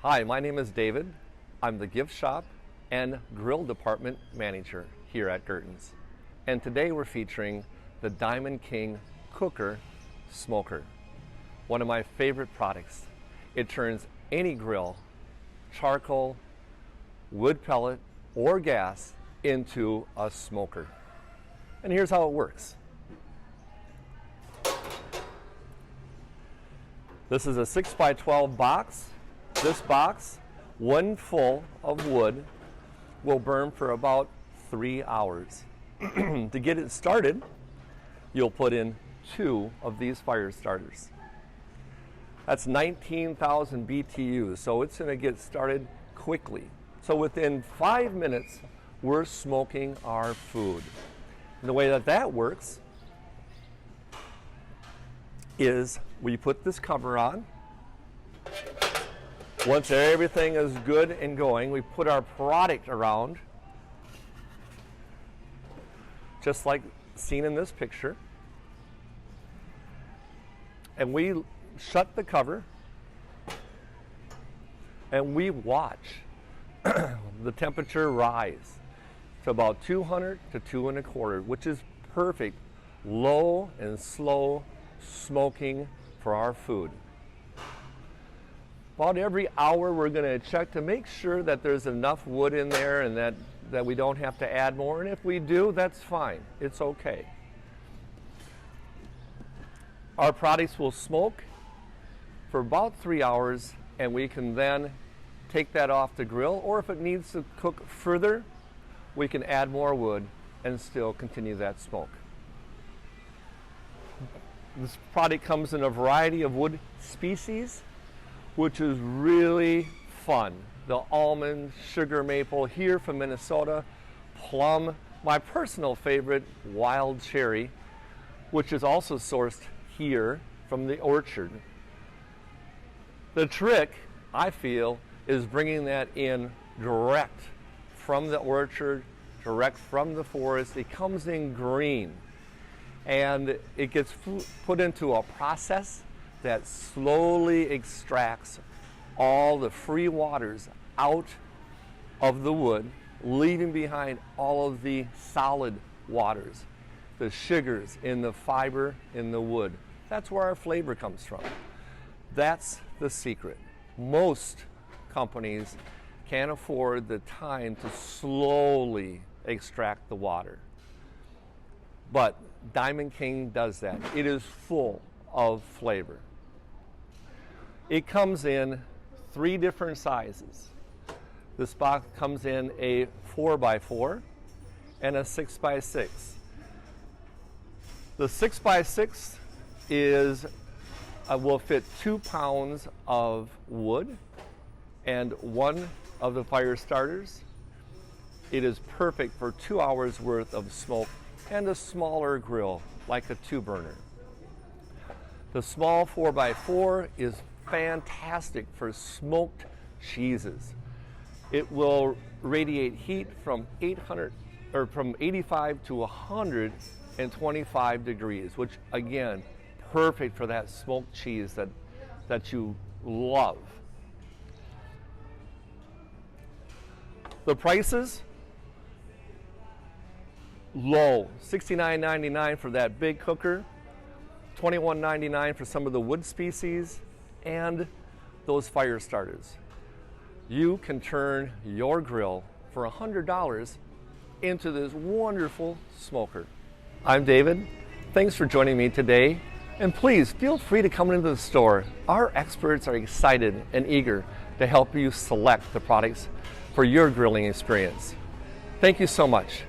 Hi, my name is David. I'm the gift shop and grill department manager here at Gertens. And today we're featuring the Diamond King Cooker Smoker, one of my favorite products. It turns any grill, charcoal, wood pellet, or gas into a smoker. And here's how it works. This is a 6x12 box. This box, when full of wood, will burn for about 3 hours. To get it started, you'll put in 2 of these fire starters. That's 19,000 BTUs, so it's going to get started quickly. So within 5 minutes, we're smoking our food. And the way that works is we put this cover on. Once everything is good and going, we put our product around, just like seen in this picture. And we shut the cover and we watch the temperature rise to about 200 to 225, which is perfect low and slow smoking for our food. About every hour we're going to check to make sure that there's enough wood in there and that we don't have to add more. And if we do, that's fine. It's okay. Our products will smoke for about 3 hours, and we can then take that off the grill, or if it needs to cook further, we can add more wood and still continue that smoke. This product comes in a variety of wood species, which is really fun. The almond, sugar maple, here from Minnesota, plum, my personal favorite, wild cherry, which is also sourced here from the orchard. The trick, I feel, is bringing that in direct from the orchard, direct from the forest. It comes in green, and it gets put into a process that slowly extracts all the free waters out of the wood, leaving behind all of the solid waters, the sugars in the fiber in the wood. That's where our flavor comes from. That's the secret. Most companies can't afford the time to slowly extract the water. But Diamond King does that. It is full of flavor. It comes in 3 different sizes. This box comes in a 4x4 and a 6x6. The 6x6 will fit 2 pounds of wood and 1 of the fire starters. It is perfect for 2 hours worth of smoke and a smaller grill, like a 2-burner. The small 4x4 is fantastic for smoked cheeses. It will radiate heat from 85 to 125 degrees, which again, perfect for that smoked cheese that you love. The prices, low, $69.99 for that big cooker, $21.99 for some of the wood species, and those fire starters. You can turn your grill for $100 into this wonderful smoker. I'm David. Thanks for joining me today. And please feel free to come into the store. Our experts are excited and eager to help you select the products for your grilling experience. Thank you so much.